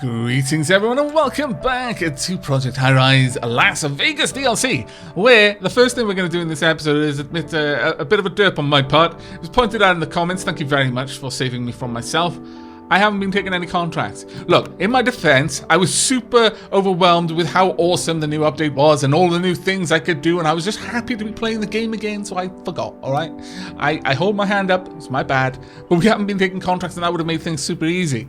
Greetings everyone and welcome back to Project Highrise Las Vegas DLC, where the first thing we're going to do in this episode is admit a bit of a derp on my part. It was pointed out in the comments, thank you very much for saving me from myself. I haven't been taking any contracts. Look, in my defense, I was super overwhelmed with how awesome the new update was and all the new things I could do, and I was just happy to be playing the game again, so I forgot, alright? I hold my hand up, it's my bad, but we haven't been taking contracts and that would have made things super easy.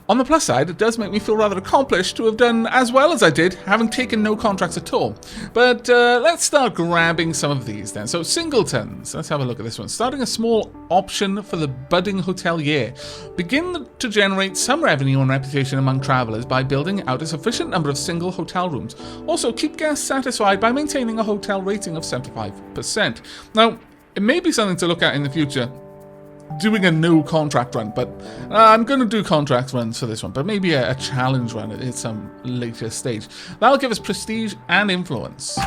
On the plus side, it does make me feel rather accomplished to have done as well as I did, having taken no contracts at all. But let's start grabbing some of these then. So singletons, let's have a look at this one. Starting a small option for the budding hotelier. Begin to generate some revenue and reputation among travelers by building out a sufficient number of single hotel rooms. Also, keep guests satisfied by maintaining a hotel rating of 75%. Now, it may be something to look at in the future, doing a no contract run, but I'm going to do contract runs for this one, but maybe a challenge run at some later stage. That'll give us prestige and influence.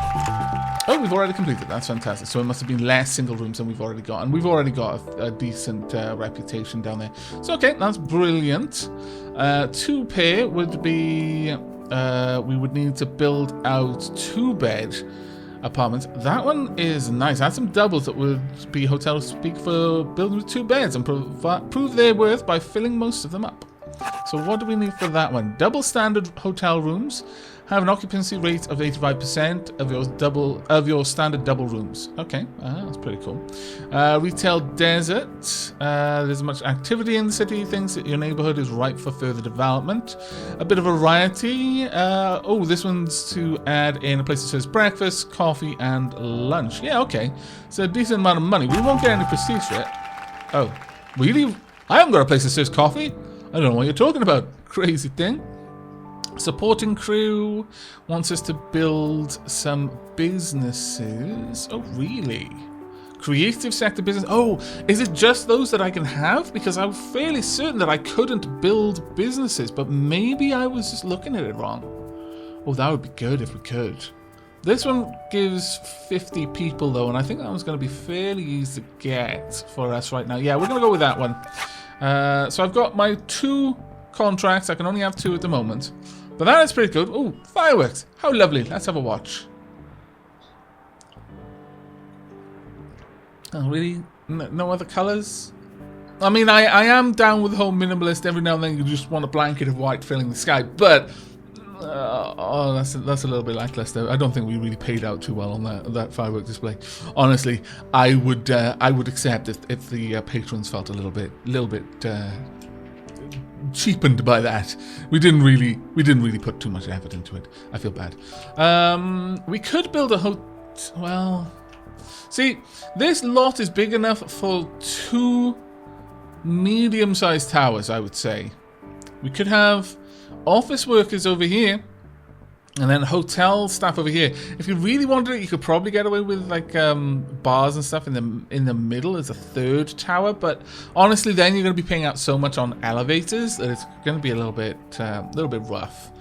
Oh, we've already completed. That's fantastic. So it must have been less single rooms than we've already got, and we've already got a decent reputation down there. So okay, that's brilliant. 2 pair would be, we would need to build out 2-bed apartments. That one is nice. I had some doubles that would be hotel speak for building with 2 beds and prove their worth by filling most of them up. So what do we need for that one? Double standard hotel rooms have an occupancy rate of 85% of your standard double rooms. Okay, that's pretty cool. Retail desert. There's much activity in the city. Thinks that your neighborhood is ripe for further development. A bit of variety. Oh, this one's to add in a place that serves breakfast, coffee, and lunch. Yeah, okay. So a decent amount of money. We won't get any prestige for it. Oh, really? I haven't got a place that serves coffee. I don't know what you're talking about. Crazy thing. Supporting crew wants us to build some businesses. Oh, really? Creative sector business. Oh, is it just those that I can have? Because I'm fairly certain that I couldn't build businesses, but maybe I was just looking at it wrong. Oh, that would be good if we could. This one gives 50 people though, and I think that one's going to be fairly easy to get for us right now. Yeah, we're going to go with that one. So I've got my 2 contracts. I can only have 2 at the moment. But that is pretty good. Oh, fireworks. How lovely. Let's have a watch. Oh, really? No other colours? I mean, I am down with the whole minimalist. Every now and then you just want a blanket of white filling the sky. But, oh, that's a little bit lackluster. I don't think we really paid out too well on that firework display. Honestly, I would accept if the patrons felt a little bit cheapened by that. We didn't really put too much effort into it. I feel bad. We could build a well, see, this lot is big enough for 2 medium-sized towers, I would say. We could have office workers over here and then hotel staff over here. If you really wanted it, you could probably get away with like bars and stuff in the middle as a 3rd tower. But honestly, then you're going to be paying out so much on elevators that it's going to be a little bit rough.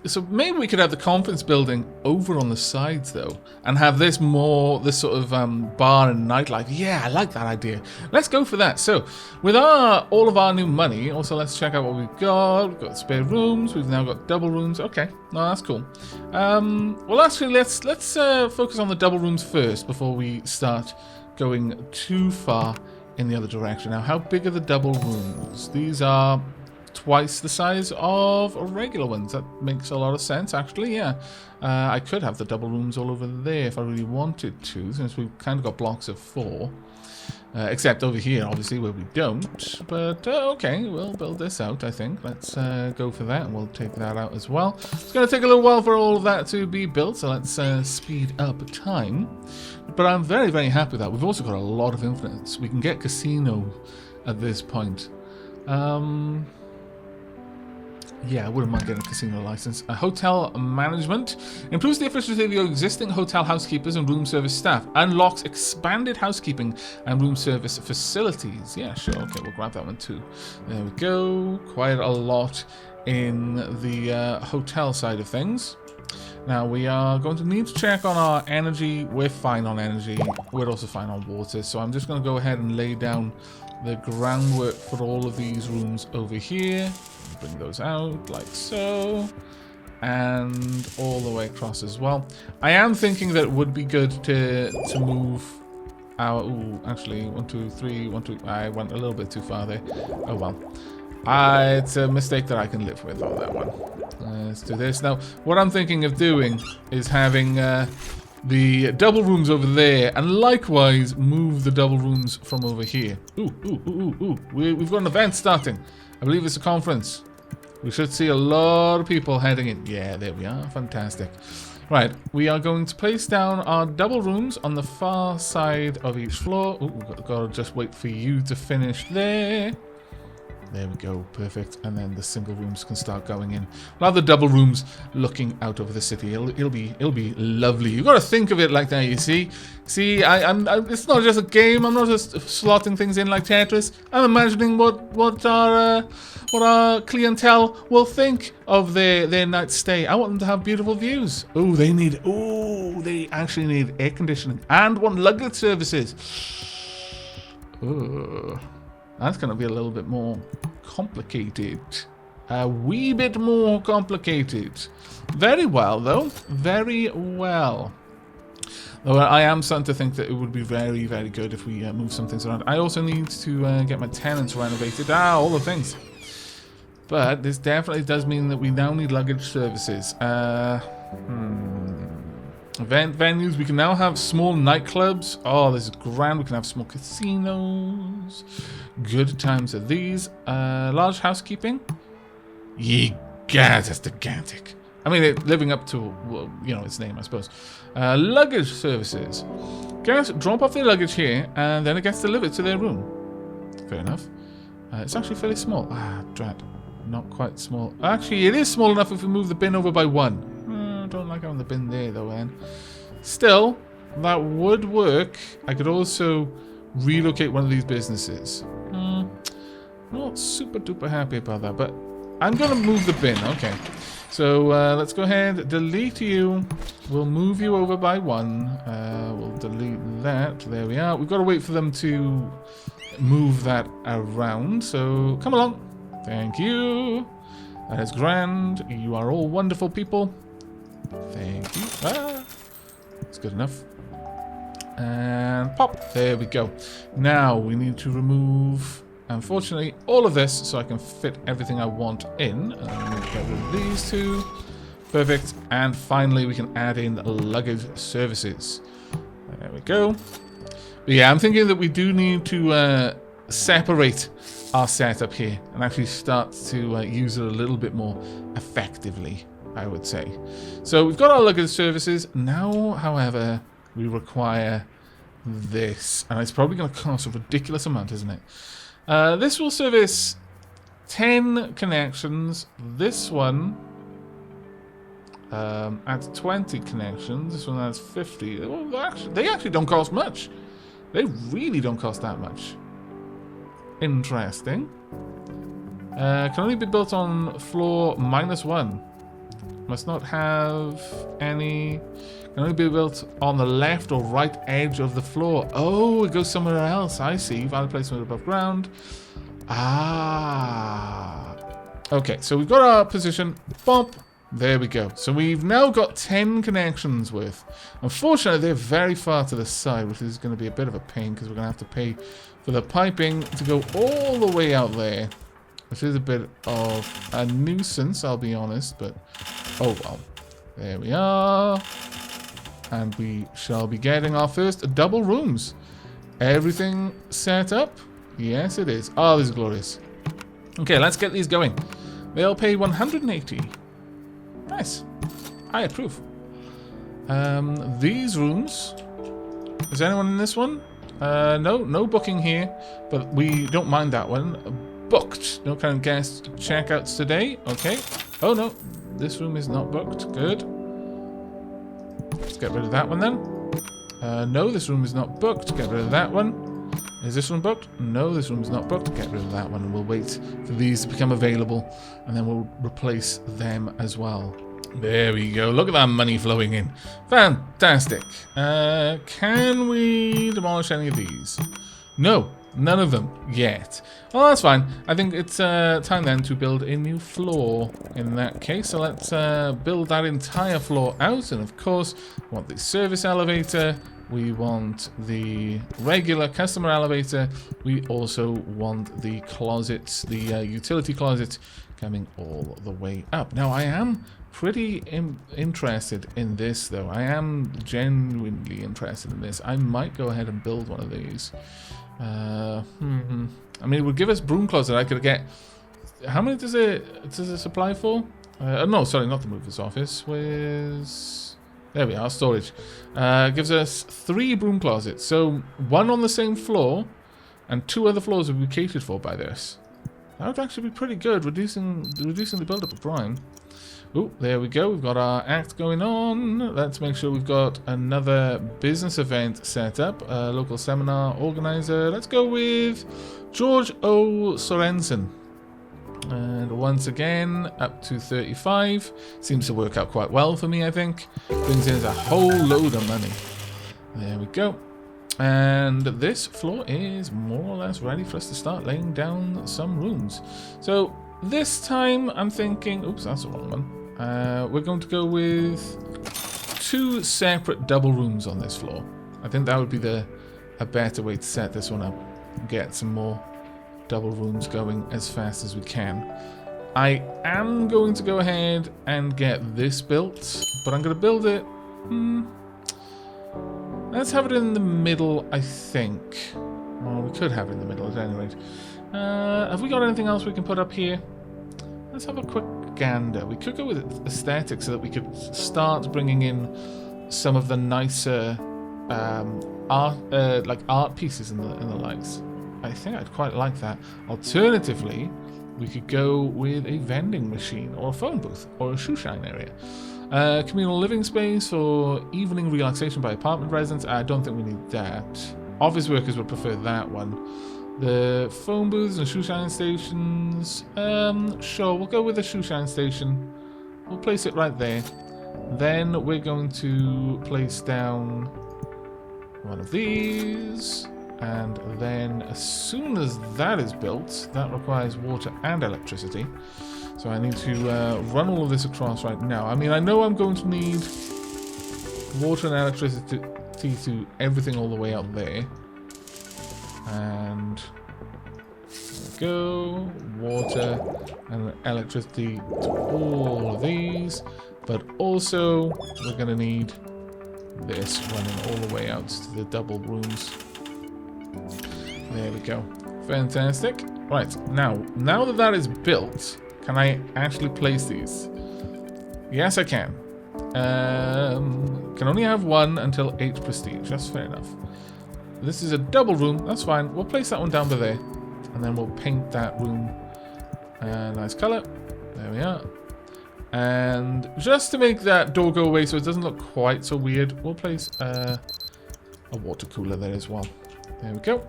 So maybe we could have the conference building over on the sides though, and have this sort of bar and nightlife. Yeah, I like that idea. Let's go for that. So with all of our new money, also let's check out what we've got. We've got spare rooms. We've now got double rooms. Okay, no, that's cool. Well, actually, let's focus on the double rooms first before we start going too far in the other direction. Now, how big are the double rooms? These are twice the size of regular ones. That makes a lot of sense, actually. Yeah, I could have the double rooms all over there if I really wanted to, since we've kind of got blocks of 4, except over here, obviously, where we don't. But okay, we'll build this out, I think. Let's go for that, and we'll take that out as well. It's going to take a little while for all of that to be built, so let's speed up time. But I'm very, very happy with that. We've also got a lot of influence. We can get casino at this point. Yeah, I wouldn't mind getting a casino license. Hotel management improves the efficiency of your existing hotel housekeepers and room service staff. Unlocks expanded housekeeping and room service facilities. Yeah, sure. Okay, we'll grab that one too. There we go. Quite a lot in the hotel side of things. Now, we are going to need to check on our energy. We're fine on energy. We're also fine on water. So I'm just going to go ahead and lay down the groundwork for all of these rooms over here. Bring those out like so. And all the way across as well. I am thinking that it would be good to move our... Ooh, actually, 1, 2, 3, 1, 2... I went a little bit too far there. Oh, well. It's a mistake that I can live with on that one. Let's do this. Now, what I'm thinking of doing is having the double rooms over there, and likewise move the double rooms from over here. Ooh. We've got an event starting. I believe it's a conference. We should see a lot of people heading in. Yeah, there we are. Fantastic. Right, we are going to place down our double rooms on the far side of each floor. Ooh, we've got to just wait for you to finish there. There we go, perfect. And then the single rooms can start going in. We'll have the double rooms looking out over the city. It'll be lovely. You've got to think of it like that. You see, it's not just a game. I'm not just slotting things in like Tetris. I'm imagining what our clientele will think of their night stay. I want them to have beautiful views. They actually need air conditioning and want luggage services. That's going to be a little bit more complicated. A wee bit more complicated. Very well, though. Very well. Though I am starting to think that it would be very, very good if we move some things around. I also need to get my tenants renovated. All the things. But this definitely does mean that we now need luggage services. Event venues. We can now have small nightclubs. Oh, this is grand. We can have small casinos. Good times are these. Large housekeeping. Ye gad, that's gigantic. I mean, living up to, well, its name, I suppose. Luggage services. Guys drop off their luggage here, and then it gets delivered to their room. Fair enough. It's actually fairly small. Drat. Not quite small. Actually, it is small enough if we move the bin over by 1. I don't like having the bin there, though, man. Still, that would work. I could also relocate one of these businesses. Not super duper happy about that, but I'm going to move the bin. Okay. So let's go ahead, delete you. We'll move you over by 1. We'll delete that. There we are. We've got to wait for them to move that around. So come along. Thank you. That is grand. You are all wonderful people. Thank you. That's good enough. And pop. There we go. Now we need to remove, unfortunately, all of this so I can fit everything I want in. Get rid of these 2. Perfect. And finally we can add in luggage services. There we go. But yeah, I'm thinking that we do need to separate our setup here and actually start to use it a little bit more effectively, I would say. So we've got our luggage services. Now, however, we require this. And it's probably going to cost a ridiculous amount, isn't it? This will service 10 connections. This one adds 20 connections. This one adds 50. Well, they actually don't cost much. They really don't cost that much. Interesting. Can only be built on floor -1. Must not have any. Can only be built on the left or right edge of the floor. Oh, it goes somewhere else. I see. Valid placement above ground. Okay, so we've got our position. Bump. There we go. So we've now got 10 connections worth. Unfortunately, they're very far to the side, which is going to be a bit of a pain because we're going to have to pay for the piping to go all the way out there. Which is a bit of a nuisance, I'll be honest, but oh well. There we are. And we shall be getting our first double rooms. Everything set up? Yes, it is. Oh, this is glorious. Okay, let's get these going. They'll pay 180. Nice. I approve. These rooms. Is anyone in this one? No booking here, but we don't mind that one. Booked. No kind of guest checkouts today. Okay. Oh no, this room is not booked. Good. Let's get rid of that one then. No, this room is not booked. Get rid of that one. Is this one booked? No, this room is not booked. Get rid of that one, and we'll wait for these to become available, and then we'll replace them as well. There we go. Look at that money flowing in. Fantastic. Can we demolish any of these? No, none of them yet. Well, that's fine. I think it's time then to build a new floor in that case. So let's build that entire floor out. And of course, we want the service elevator. We want the regular customer elevator. We also want the closets, the utility closet coming all the way up. Now, I am pretty interested in this, though. I am genuinely interested in this. I might go ahead and build one of these. I mean, it would give us broom closet. I could get... How many does it supply for? No, sorry, not the mover's office. Where's... There we are, storage. Gives us 3 broom closets. So, 1 on the same floor, and 2 other floors will be catered for by this. That would actually be pretty good, reducing the build-up of crime. Oh, there we go. We've got our act going on. Let's make sure we've got another business event set up. Local seminar organizer. Let's go with George O. Sorensen. And once again, up to 35. Seems to work out quite well for me, I think. Brings in a whole load of money. There we go. And this floor is more or less ready for us to start laying down some rooms. So this time I'm thinking... Oops, that's the wrong one. We're going to go with 2 separate double rooms on this floor. I think that would be a better way to set this one up. Get some more double rooms going as fast as we can. I am going to go ahead and get this built, but I'm going to build it... Let's have it in the middle, I think. Well, we could have it in the middle at any rate. Have we got anything else we can put up here? Let's have a quick gander. We could go with aesthetics so that we could start bringing in some of the nicer art pieces and the likes. I think I'd quite like that. Alternatively, we could go with a vending machine or a phone booth or a shoe shine area. Communal living space or evening relaxation by apartment residents. I don't think we need that. Office workers would prefer that one. The phone booths and shoe shine stations. Sure, we'll go with the shoe shine station. We'll place it right there. Then we're going to place down one of these. And then as soon as that is built, that requires water and electricity. So I need to run all of this across right now. I mean, I know I'm going to need water and electricity to everything all the way out there. And there we go. Water and electricity to all of these. But also, we're going to need this running all the way out to the double rooms. There we go. Fantastic. Right, now that that is built... Can I actually place these? Yes, I can. Can only have 1 until 8 prestige. That's fair enough. This is a double room. That's fine. We'll place that one down by there. And then we'll paint that room a nice colour. There we are. And just to make that door go away so it doesn't look quite so weird, we'll place a water cooler there as well. There we go.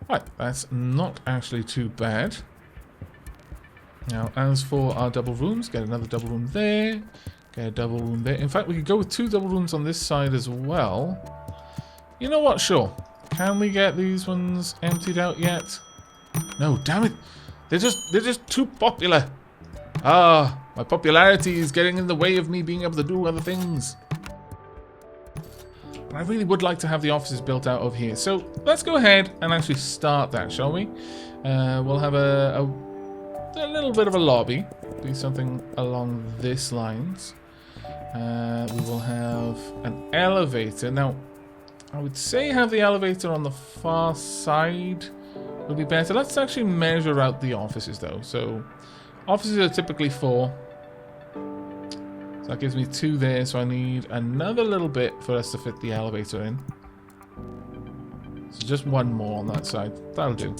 Right, that's not actually too bad. Now, as for our double rooms, get another double room there, get a double room there. In fact, we could go with 2 double rooms on this side as well. You know what? Sure. Can we get these ones emptied out yet? No, damn it. They're just too popular. Ah, my popularity is getting in the way of me being able to do other things. And I really would like to have the offices built out over here. So let's go ahead and actually start that, shall we? We'll have a little bit of a lobby, be something along this lines. We will have an elevator. Now, I would say have the elevator on the far side would be better. Let's actually measure out the offices though. So, offices are typically 4. So that gives me 2 there, so I need another little bit for us to fit the elevator in. So just 1 more on that side. That'll do.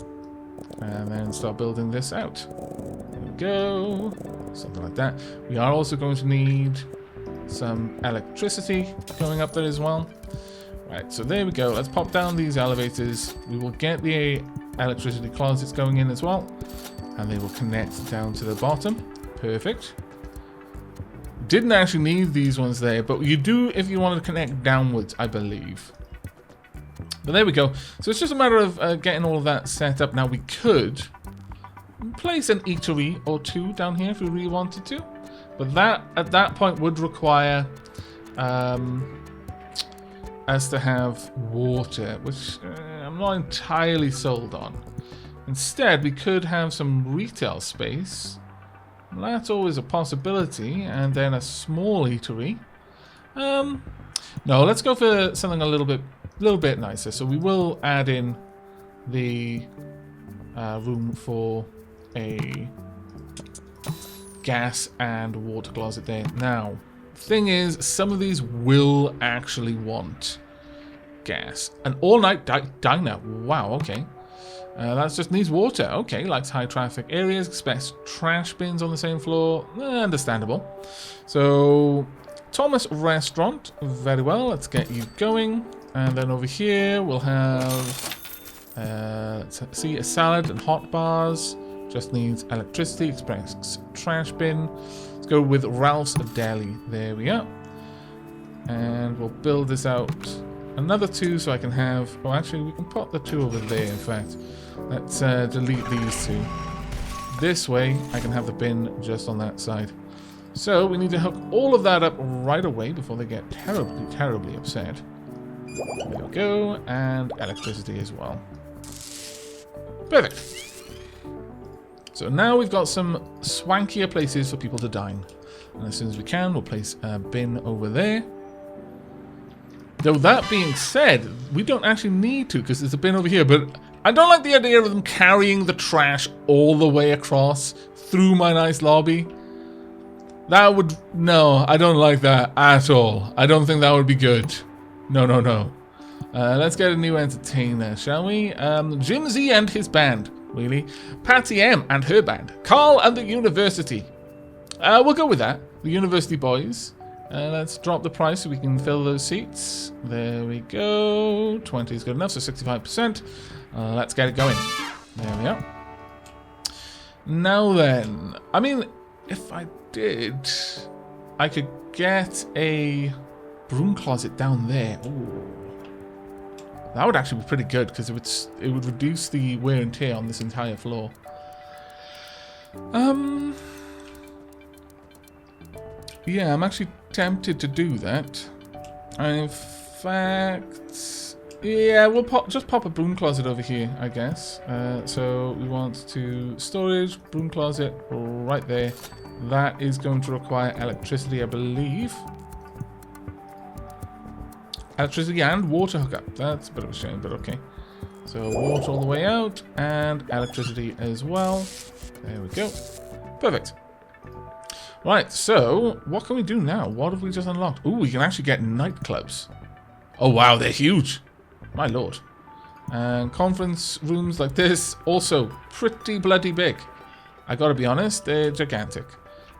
And then start building this out. There we go. Something like that. We are also going to need some electricity going up there as well. Right, so there we go. Let's pop down these elevators. We will get the electricity closets going in as well. And they will connect down to the bottom. Perfect. didn't actually need these ones there, but you do if you want to connect downwards, I believe. But there we go. So it's just a matter of getting all of that set up. Now we could place an eatery or two down here if we really wanted to, but that at that point would require us to have water, which I'm not entirely sold on. Instead, we could have some retail space. That's always a possibility, and then a small eatery. No, let's go for something a little bit nicer. So we will add in the room for a gas and water closet there. Now, thing is, some of these will actually want gas. An all-night diner. Wow, okay. That just needs water. Okay, likes high traffic areas, expects trash bins on the same floor. Understandable. So, Thomas Restaurant. Very well, let's get you going. And then over here, we'll have, let's see, a salad and hot bars. Just needs electricity, expects trash bin. Let's go with Ralph's Deli. There we go. And we'll build this out another two so I can have... Oh, actually, we can put the two over there, in fact. Let's delete these two. This way, I can have the bin just on that side. So, we need to hook all of that up right away before they get terribly, terribly upset. There we go. And electricity as well. Perfect. So now we've got some swankier places for people to dine. And as soon as we can, we'll place a bin over there. Though that being said, we don't actually need to because there's a bin over here. But I don't like the idea of them carrying the trash all the way across through my nice lobby. That would... No, I don't like that at all. I don't think that would be good. No, no, no. Let's get a new entertainer, shall we? Jim Z and his band. Really? Patty M and her band. Carl and the University. We'll go with that. The University Boys. Let's drop the price so we can fill those seats. There we go. 20 is good enough, so 65%. Let's get it going. There we are. Now then, I mean, if I did, I could get a broom closet down there. Ooh. That would actually be pretty good because it would reduce the wear and tear on this entire floor. Yeah, I'm actually tempted to do that. And in fact, yeah, we'll just pop a broom closet over here, I guess. So we want to storage, broom closet right there. That is going to require electricity, I believe. Electricity and water hookup. That's a bit of a shame, but okay. So water all the way out and electricity as well. There we go. Perfect. Right, so what can we do now? What have we just unlocked? Ooh, we can actually get nightclubs. Oh wow, they're huge. My lord. And conference rooms like this, also pretty bloody big. I gotta be honest, they're gigantic.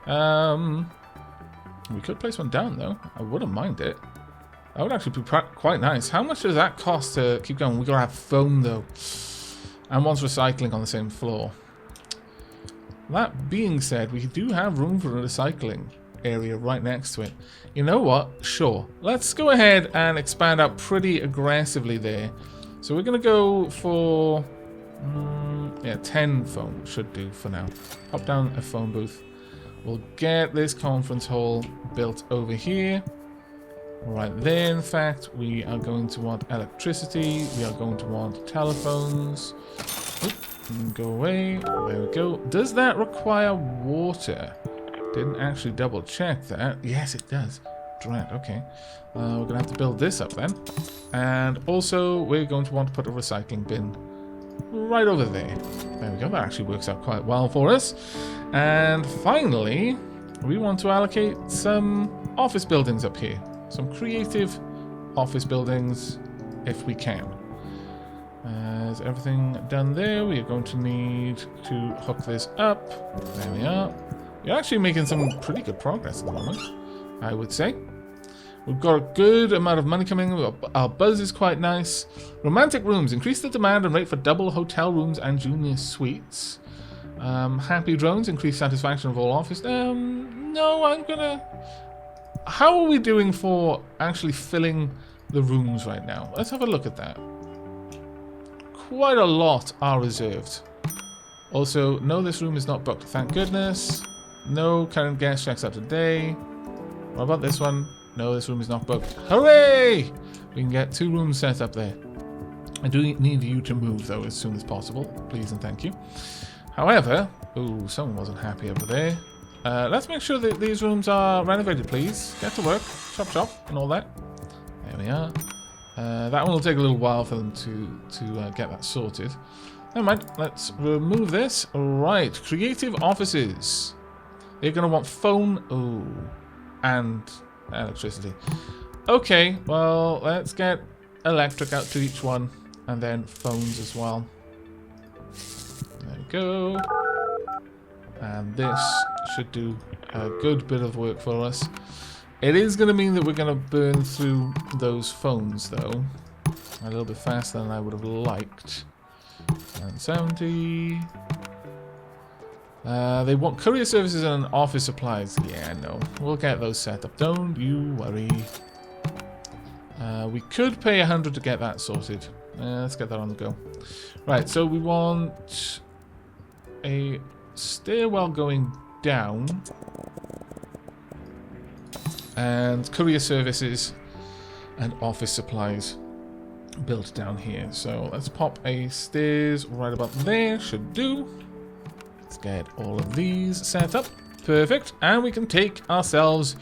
We could place one down though. I wouldn't mind it. That would actually be quite nice. How much does that cost to keep going? We gotta have foam though. And one's recycling on the same floor. That being said, we do have room for a recycling area right next to it. You know what? Sure. Let's go ahead and expand out pretty aggressively there. So we're going to go for... yeah, 10 foam should do for now. Pop down a phone booth. We'll get this conference hall built over here. Right there, in fact, we are going to want electricity. We are going to want telephones. Oop. Go away. There we go. Does that require water? Didn't actually double check that. Yes, it does. Drat. Okay. We're going to have to build this up then. And also, we're going to want to put a recycling bin right over there. There we go. That actually works out quite well for us. And finally, we want to allocate some office buildings up here. Some creative office buildings, if we can. Is everything done there? We are going to need to hook this up. There we are. You're actually making some pretty good progress at the moment, I would say. We've got a good amount of money coming. Our buzz is quite nice. Romantic rooms. Increase the demand and rate for double hotel rooms and junior suites. Happy drones. Increase satisfaction of all office. No, I'm gonna how are we doing for actually filling the rooms right now? Let's have a look at that. Quite a lot are reserved. Also, no, this room is not booked. Thank goodness. No current guest checks out today. What about this one? No, this room is not booked. Hooray! We can get 2 rooms set up there. I do need you to move, though, as soon as possible. Please and thank you. However... ooh, someone wasn't happy over there. Let's make sure that these rooms are renovated, please. Get to work. Chop, chop, and all that. There we are. That one will take a little while for them to get that sorted. Never mind. Let's remove this. Right. Creative offices. They're going to want phone... ooh. And electricity. Okay, well, let's get electric out to each one. And then phones as well. There we go. And this should do a good bit of work for us. It is going to mean that we're going to burn through those phones, though. A little bit faster than I would have liked. 170. They want courier services and office supplies. Yeah, no. We'll get those set up. Don't you worry. We could pay 100 to get that sorted. Let's get that on the go. Right, so we want a stairwell going down. And courier services and office supplies built down here. So let's pop a stairs right about there. Should do. Let's get all of these set up. Perfect. And we can take ourselves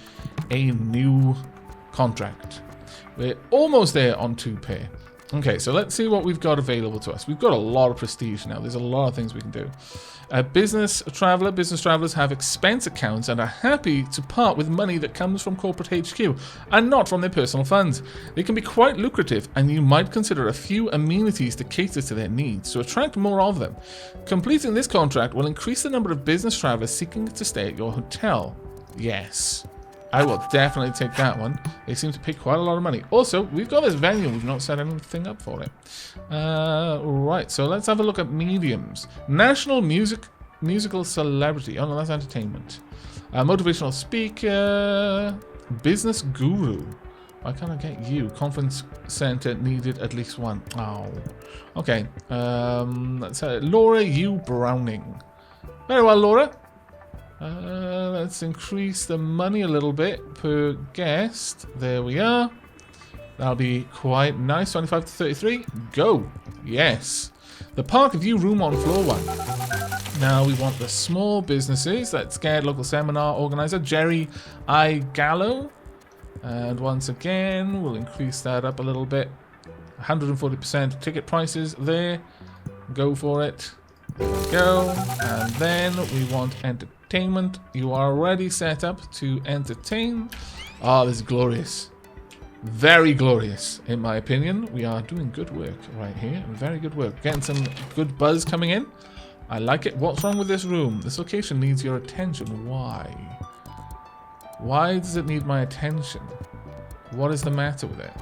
a new contract. We're almost there on 2 pay. Okay, so let's see what we've got available to us. We've got a lot of prestige now. There's a lot of things we can do. Business travelers have expense accounts and are happy to part with money that comes from corporate HQ and not from their personal funds. They can be quite lucrative, and you might consider a few amenities to cater to their needs to attract more of them. Completing this contract will increase the number of business travelers seeking to stay at your hotel. Yes. I will definitely take that one. They seem to pay quite a lot of money. Also, we've got this venue. We've not set anything up for it. Right, so let's have a look at mediums. National musical celebrity. Oh, no, that's entertainment. Motivational speaker. Business guru. Why can't I get you? Conference center needed at least 1. Oh. Okay. Let's Laura U. Browning. Very well, Laura. Let's increase the money a little bit per guest. There we are. That'll be quite nice. 25 to 33. Go. Yes. The Park View room on floor 1. Now we want the small businesses. Let's get local seminar organizer Jerry I. Gallo. And once again, we'll increase that up a little bit. 140% ticket prices there. Go for it. There we go. And then we want entertainment. You are already set up to entertain. Oh, this is glorious. Very glorious, in my opinion. We are doing good work right here. Very good work. Getting some good buzz coming in. I like it. What's wrong with this room? This location needs your attention. Why? Why does it need my attention? What is the matter with it?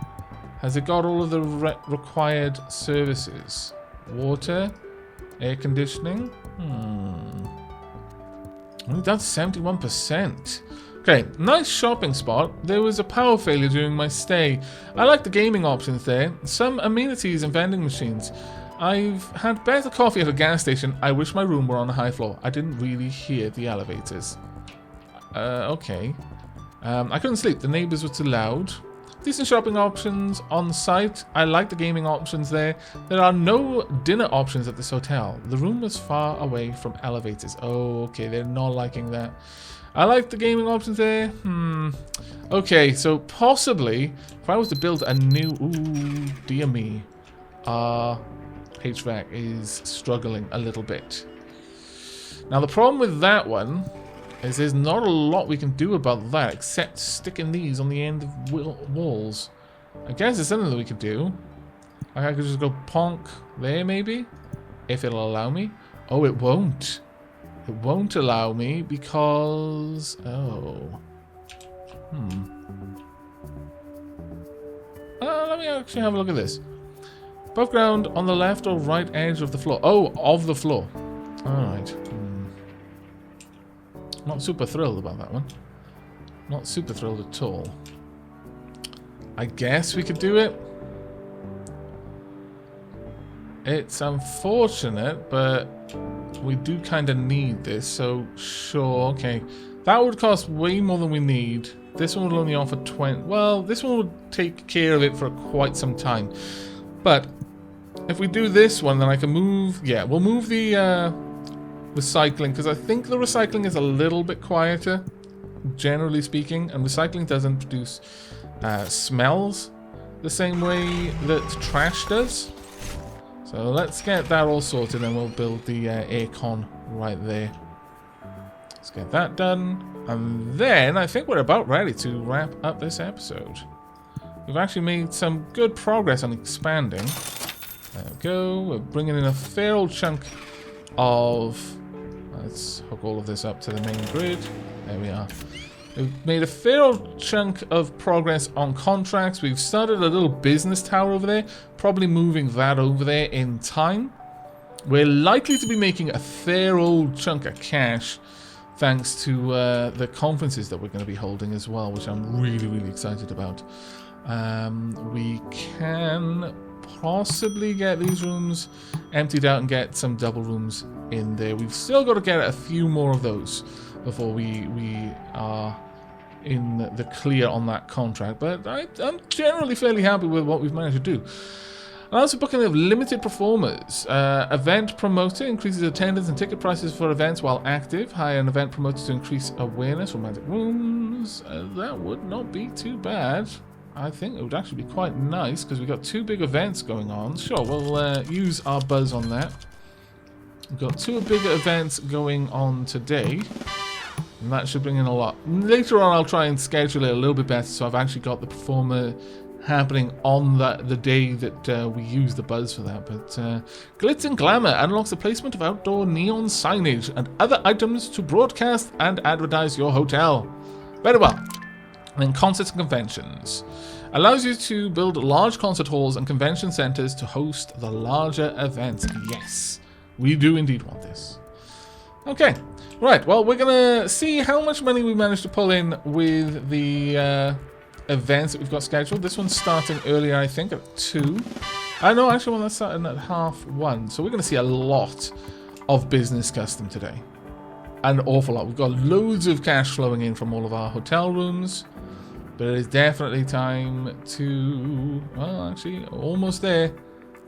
Has it got all of the required services? Water? Air conditioning? Only down to 71%. Okay, nice shopping spot. There was a power failure during my stay. I like the gaming options there. Some amenities and vending machines. I've had better coffee at a gas station. I wish my room were on the high floor. I didn't really hear the elevators. Okay. I couldn't sleep. The neighbors were too loud. Decent shopping options on site. I like the gaming options there. There are no dinner options at this hotel. The room is far away from elevators. Oh, okay. They're not liking that. I like the gaming options there. Okay, so possibly, if I was to build a new... Ooh, dear me. HVAC is struggling a little bit. Now, the problem with that one is there's not a lot we can do about that except sticking these on the end of walls. I guess there's something that we could do. Like I could just go ponk there, maybe? If it'll allow me. Oh, it won't. It won't allow me because... Oh. Let me actually have a look at this. Above ground on the left or right edge of the floor. Oh, of the floor. Alright. Not super thrilled about that one. Not super thrilled at all. I guess we could do it. It's unfortunate, but we do kind of need this, so sure, okay. That would cost way more than we need. This one would only offer 20. Well, this one would take care of it for quite some time. But if we do this one, then I can move. Yeah, we'll move the recycling, because I think the recycling is a little bit quieter, generally speaking, and recycling doesn't produce smells the same way that trash does. So let's get that all sorted, and we'll build the aircon right there. Let's get that done, and then I think we're about ready to wrap up this episode. We've actually made some good progress on expanding. There we go. We're bringing in a fair old chunk of... Let's hook all of this up to the main grid. There we are. We've made a fair old chunk of progress on contracts. We've started a little business tower over there. Probably moving that over there in time. We're likely to be making a fair old chunk of cash thanks to the conferences that we're going to be holding as well, which I'm really, really excited about. We can possibly get these rooms emptied out and get some double rooms in there. We've still got to get a few more of those before we are in the clear on that contract, but I'm generally fairly happy with what we've managed to do. And also booking of limited performers. Event promoter increases attendance and ticket prices for events while active. Hire an event promoter to increase awareness for magic rooms. That would not be too bad. I think it would actually be quite nice because we've got 2 big events going on. Sure, we'll use our buzz on that. We've got 2 bigger events going on today. And that should bring in a lot. Later on, I'll try and schedule it a little bit better so I've actually got the performer happening on the day that we use the buzz for that. But Glitz and Glamour unlocks the placement of outdoor neon signage and other items to broadcast and advertise your hotel. Very well. And then concerts and conventions. Allows you to build large concert halls and convention centers to host the larger events. Yes, we do indeed want this. Okay. Right, well, we're going to see how much money we managed to pull in with the events that we've got scheduled. This one's starting earlier, I think, at 2. No, actually, well, that's starting at 1:30. So we're going to see a lot of business custom today. An awful lot. We've got loads of cash flowing in from all of our hotel rooms. But it is definitely time to... Well, actually, almost there.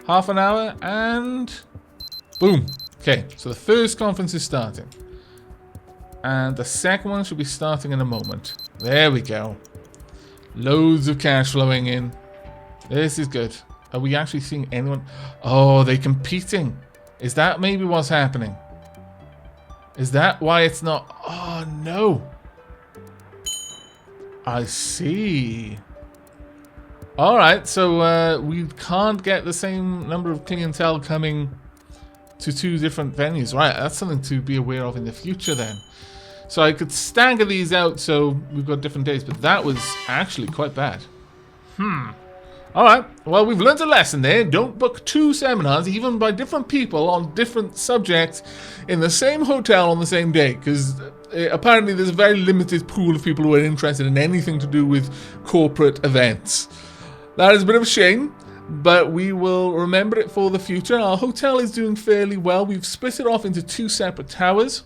Half an hour and... Boom. Okay, so the first conference is starting. And the second one should be starting in a moment. There we go. Loads of cash flowing in. This is good. Are we actually seeing anyone? Oh, they're competing. Is that maybe what's happening? Is that why it's not? Oh, no. I see. Alright, so we can't get the same number of clientele coming to 2 different venues. Right, that's something to be aware of in the future then. So I could stagger these out so we've got different days, but that was actually quite bad. Alright, well, we've learned a lesson there. Don't book 2 seminars, even by different people on different subjects, in the same hotel on the same day, because apparently there's a very limited pool of people who are interested in anything to do with corporate events. That is a bit of a shame, but we will remember it for the future. Our hotel is doing fairly well. We've split it off into 2 separate towers.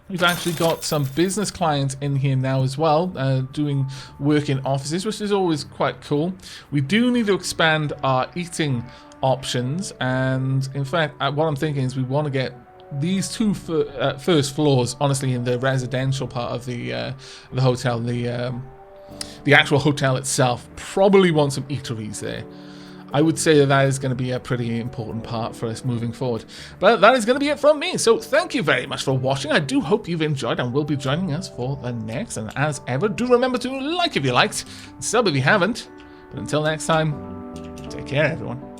We've actually got some business clients in here now as well, doing work in offices, which is always quite cool. We do need to expand our eating options, and in fact, what I'm thinking is we want to get these 2 first floors, honestly, in the residential part of the hotel, the actual hotel itself. Probably want some eateries there. I would say that is going to be a pretty important part for us moving forward. But that is going to be it from me. So thank you very much for watching. I do hope you've enjoyed and will be joining us for the next. And as ever, do remember to like if you liked, sub if you haven't. But until next time, take care, everyone.